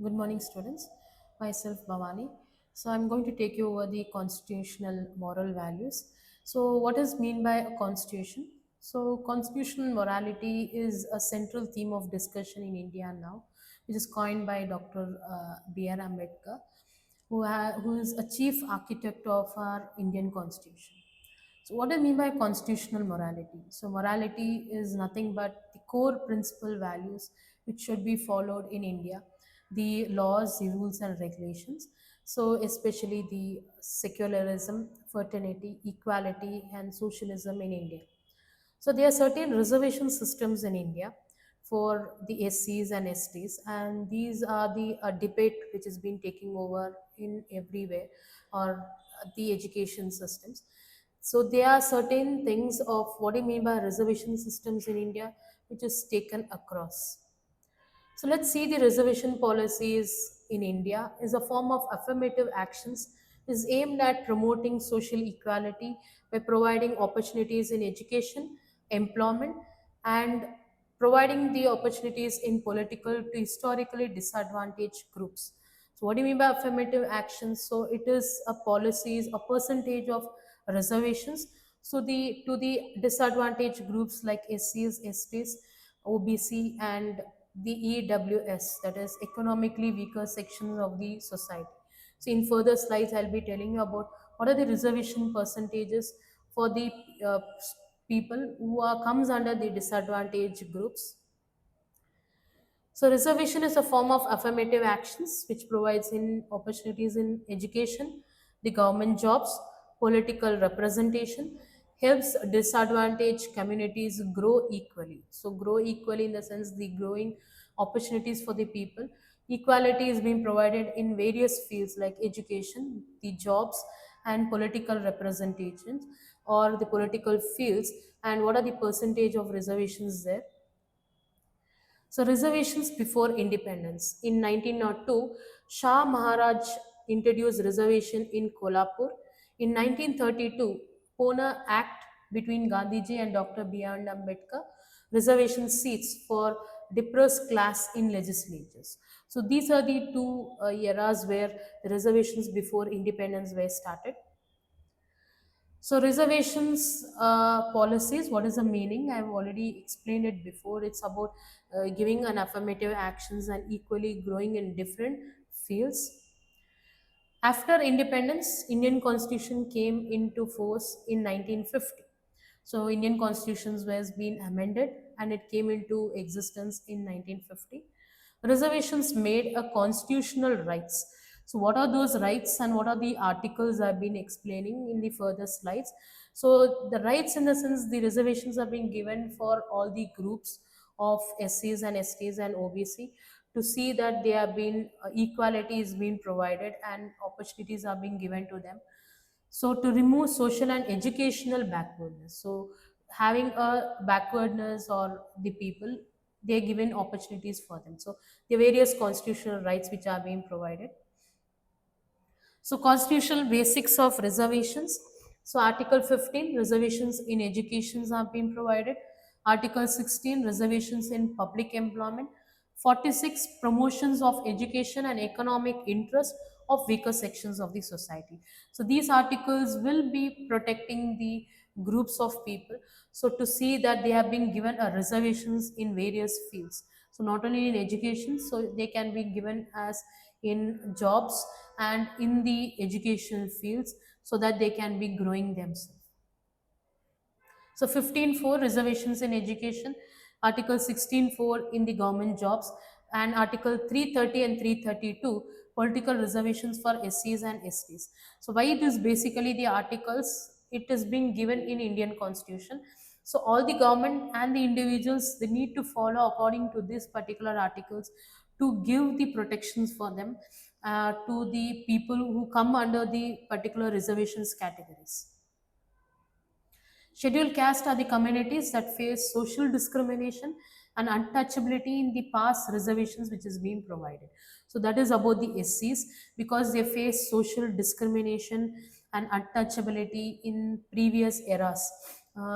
Good morning, students. Myself, Bhavani. So, I'm going to take you over the constitutional moral values. So, what is mean by a constitution? So, constitutional morality is a central theme of discussion in India now, which is coined by Dr. B.R. Ambedkar, who is a chief architect of our Indian constitution. So, what do I mean by constitutional morality? So, morality is nothing but the core principal values which should be followed in India, the laws, the rules, and regulations. So, especially the secularism, fraternity, equality, and socialism in India. So there are certain reservation systems in India for the SCs and STs, and these are the debate which has been taking over in everywhere, or the education systems. So there are certain things of what I mean by reservation systems in India, which is taken across. So let's see the reservation policies in India is a form of affirmative actions is aimed at promoting social equality by providing opportunities in education, employment, and providing the opportunities in political to historically disadvantaged groups. So what do you mean by affirmative actions? So it is a policies, a percentage of reservations. So the to the disadvantaged groups like SCs, STs, OBC, and the EWS, that is economically weaker sections of the society. So in further slides, I'll be telling you about what are the reservation percentages for the uh, people who are comes under the disadvantaged groups. So reservation is a form of affirmative actions which provides in opportunities in education, the government jobs, political representation, helps disadvantaged communities grow equally. So grow equally in the sense the growing opportunities for the people. Equality is being provided in various fields like education, the jobs, and political representations or the political fields. And what are the percentage of reservations there? So reservations before independence. In 1902, Shah Maharaj introduced reservation in Kolhapur. In 1932, Pune Act between Gandhiji and Dr. B.R. Ambedkar, reservation seats for depressed class in legislatures. So these are the two eras where the reservations before independence were started. So reservations policies, what is the meaning? I've already explained it before. It's about giving an affirmative actions and equally growing in different fields. After independence, Indian Constitution came into force in 1950. So Indian Constitution was being amended and it came into existence in 1950. Reservations made a constitutional rights. So what are those rights and what are the articles I've been explaining in the further slides? So the rights in the sense the reservations are being given for all the groups of SCs and STs and OBC to see that they are being equality is being provided and opportunities are being given to them. So to remove social and educational backwardness. So having a backwardness or the people, they're given opportunities for them. So the various constitutional rights which are being provided. So constitutional basics of reservations. So Article 15, reservations in educations have been provided. Article 16, reservations in public employment. 46, promotions of education and economic interest of weaker sections of the society. So these articles will be protecting the groups of people. So to see that they have been given a reservations in various fields. So not only in education, so they can be given as in jobs and in the educational fields so that they can be growing themselves. So 15.4 reservations in education, Article 16.4 in the government jobs, and Article 330 and 332 political reservations for SCs and STs. So why it is basically the articles, it is being given in Indian Constitution. So all the government and the individuals they need to follow according to these particular articles to give the protections for them to the people who come under the particular reservations categories. Scheduled caste are the communities that face social discrimination and untouchability in the past reservations which is being provided. So that is about the SCs because they face social discrimination and untouchability in previous eras.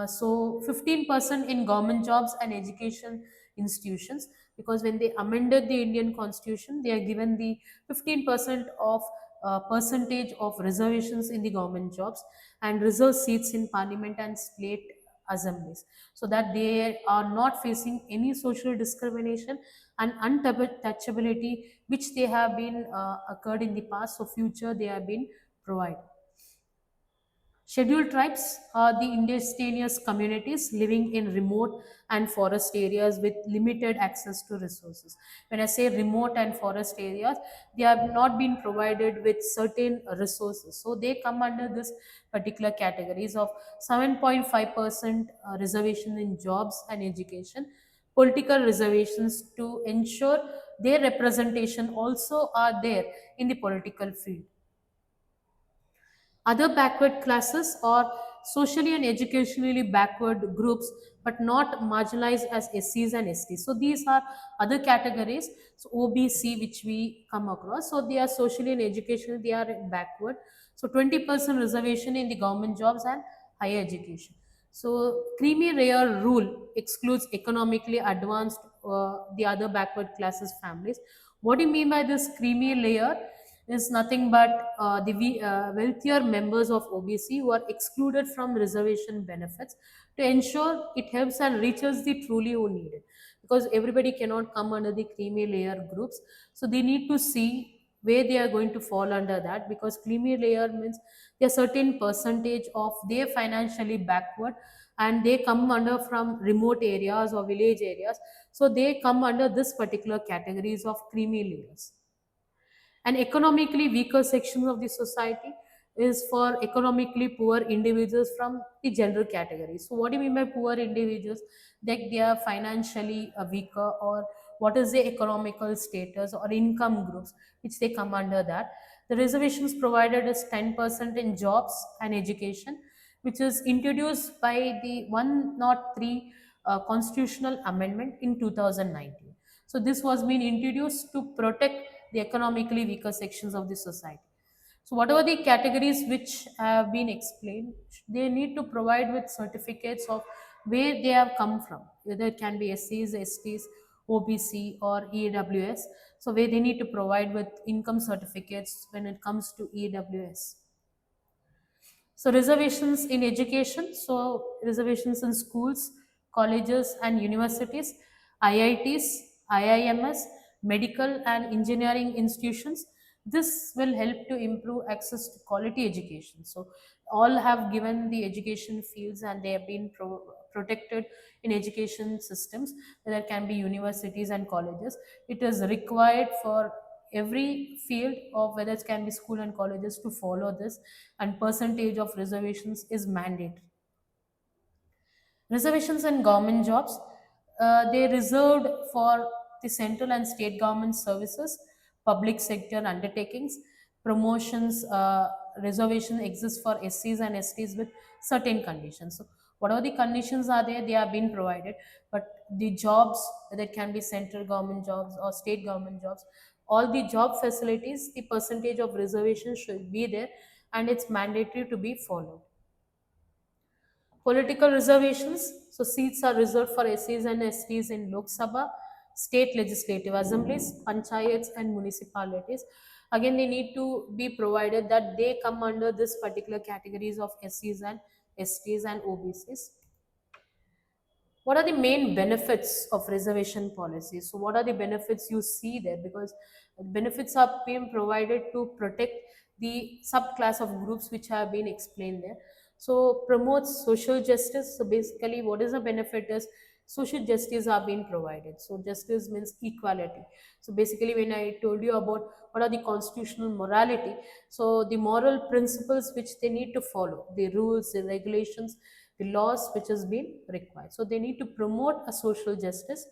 So 15% in government jobs and education institutions because when they amended the Indian constitution, they are given the 15% of percentage of reservations in the government jobs and reserve seats in parliament and state assemblies, so that they are not facing any social discrimination and untouchability which they have been occurred in the past. So future they have been provided. Scheduled tribes are the indigenous communities living in remote and forest areas with limited access to resources. When I say remote and forest areas, they have not been provided with certain resources. So they come under this particular categories of 7.5% reservation in jobs and education, political reservations to ensure their representation also are there in the political field. Other backward classes are socially and educationally backward groups but not marginalized as SCs and STs. So these are other categories. So OBC, which we come across. So they are socially and educationally they are backward. So 20% reservation in the government jobs and higher education. So creamy layer rule excludes economically advanced the other backward classes families. What do you mean by this creamy layer? Is nothing but the wealthier members of OBC who are excluded from reservation benefits to ensure it helps and reaches the truly who need it. Because everybody cannot come under the creamy layer groups, so they need to see where they are going to fall under that, because creamy layer means a certain percentage of they financially backward and they come under from remote areas or village areas, so they come under this particular categories of creamy layers. And economically weaker sections of the society is for economically poor individuals from the general category. So what do you mean by poor individuals? Like they are financially weaker, or what is the economical status or income groups which they come under that. The reservations provided is 10% in jobs and education, which is introduced by the 103 constitutional amendment in 2019. So this was being introduced to protect the economically weaker sections of the society. So whatever the categories which have been explained, they need to provide with certificates of where they have come from, whether it can be SCs, STs, OBC or EWS. So where they need to provide with income certificates when it comes to EWS. So reservations in education, so reservations in schools, colleges and universities, IITs, IIMS, medical and engineering institutions. This will help to improve access to quality education. So all have given the education fields and they have been protected in education systems. There can be universities and colleges. It is required for every field of whether it can be school and colleges to follow this, and percentage of reservations is mandatory. Reservations in government jobs, they reserved for the central and state government services, public sector undertakings, promotions. Reservation exists for SCs and STs with certain conditions. So whatever the conditions are there, they have been provided. But the jobs, whether it can be central government jobs or state government jobs, all the job facilities, the percentage of reservation should be there, and it's mandatory to be followed. Political reservations. So seats are reserved for SCs and STs in Lok Sabha, state legislative assemblies, panchayats and municipalities. Again, they need to be provided that they come under this particular categories of SCs and STs and OBCs. What are the main benefits of reservation policy? So what are the benefits you see there? Because benefits are being provided to protect the subclass of groups which have been explained there. So promotes social justice. So basically what is the benefit is social justice are being provided. So justice means equality. So basically when I told you about what are the constitutional morality, so the moral principles which they need to follow, the rules, the regulations, the laws which has been required. So they need to promote a social justice,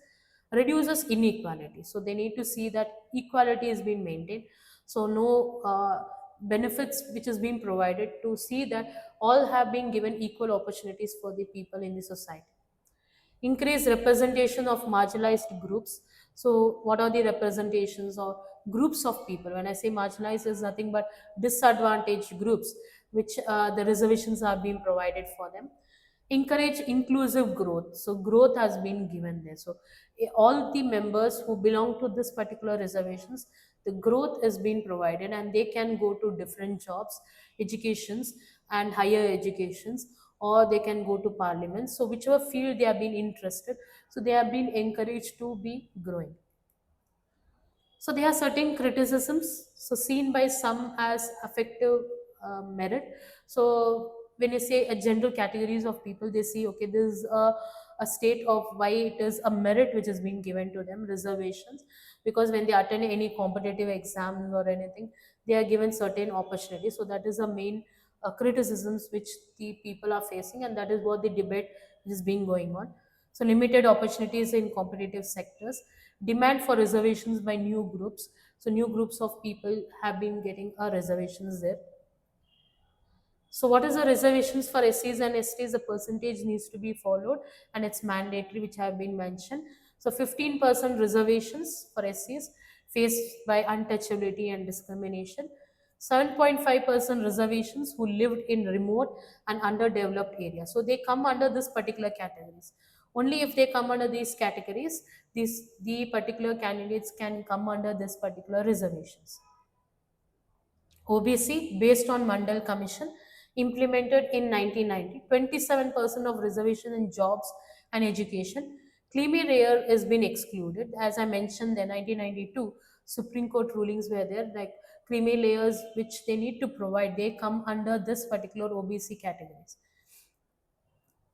reduces inequality. So they need to see that equality is being maintained. So no benefits which is being provided to see that all have been given equal opportunities for the people in the society. Increase representation of marginalized groups. So what are the representations or groups of people? When I say marginalized is nothing but disadvantaged groups which the reservations are being provided for them. encourage inclusive growth. So growth has been given there. So all the members who belong to this particular reservations, the growth is being provided, and they can go to different jobs, educations, and higher educations, or they can go to parliament. So whichever field they have been interested, so they have been encouraged to be growing. So there are certain criticisms, so seen by some as effective merit. So when you say a general categories of people, they see, okay, this is a state of why it is a merit which is being given to them, reservations, because when they attend any competitive exams or anything, they are given certain opportunities. So that is the main criticisms which the people are facing, and that is what the debate is being going on. So limited opportunities in competitive sectors, demand for reservations by new groups. So new groups of people have been getting reservations there. So what is the reservations for SCs and STs? The percentage needs to be followed, and it's mandatory, which have been mentioned. So 15% reservations for SCs faced by untouchability and discrimination. 7.5% reservations who lived in remote and underdeveloped areas. So they come under this particular categories. Only if they come under these categories, these the particular candidates can come under this particular reservations. OBC, based on Mandal Commission, implemented in 1990, 27% of reservation in jobs and education. Creamy layer has been excluded. As I mentioned, the 1992 Supreme Court rulings were there, like creamy layers which they need to provide, they come under this particular OBC categories.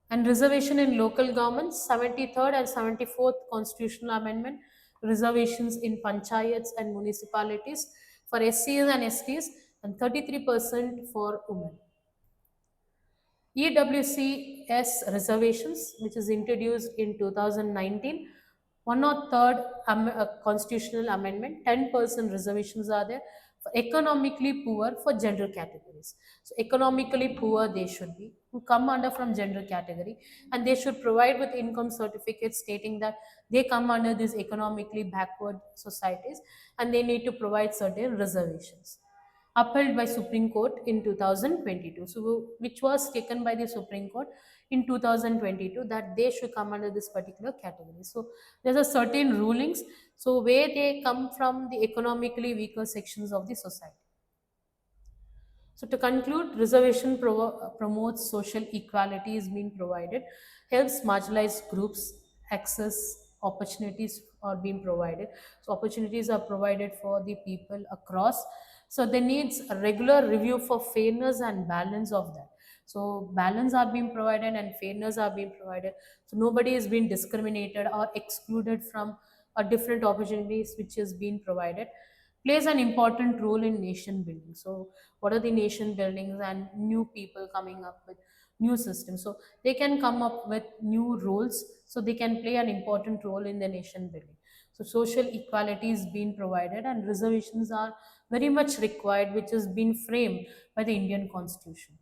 And reservation in local governments, 73rd and 74th constitutional amendment, reservations in panchayats and municipalities for SCs and STs, and 33% for women. EWCS reservations, which is introduced in 2019, one or third constitutional amendment, 10% reservations are there for economically poor for general categories. So economically poor they should be, who come under from general category, and they should provide with income certificates stating that they come under these economically backward societies, and they need to provide certain reservations upheld by Supreme Court in 2022. So, which was taken by the Supreme Court in 2022 that they should come under this particular category. So, there's a certain rulings. So, where they come from the economically weaker sections of the society. So to conclude, reservation promotes social equality is being provided, helps marginalized groups access opportunities are being provided. So opportunities are provided for the people across. So there needs a regular review for fairness and balance of that. So balance are being provided and fairness are being provided. So nobody is being discriminated or excluded from a different opportunities which is being provided, plays an important role in nation building. So what are the nation buildings and new people coming up with new systems, so they can come up with new roles, so they can play an important role in the nation building. So social equality is being provided, and reservations are very much required, which has been framed by the Indian constitution.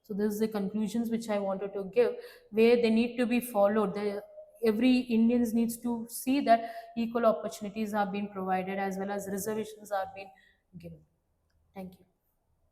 So this is the conclusions which I wanted to give, where they need to be followed. Every Indians needs to see that equal opportunities are being provided as well as reservations are being given. Thank you.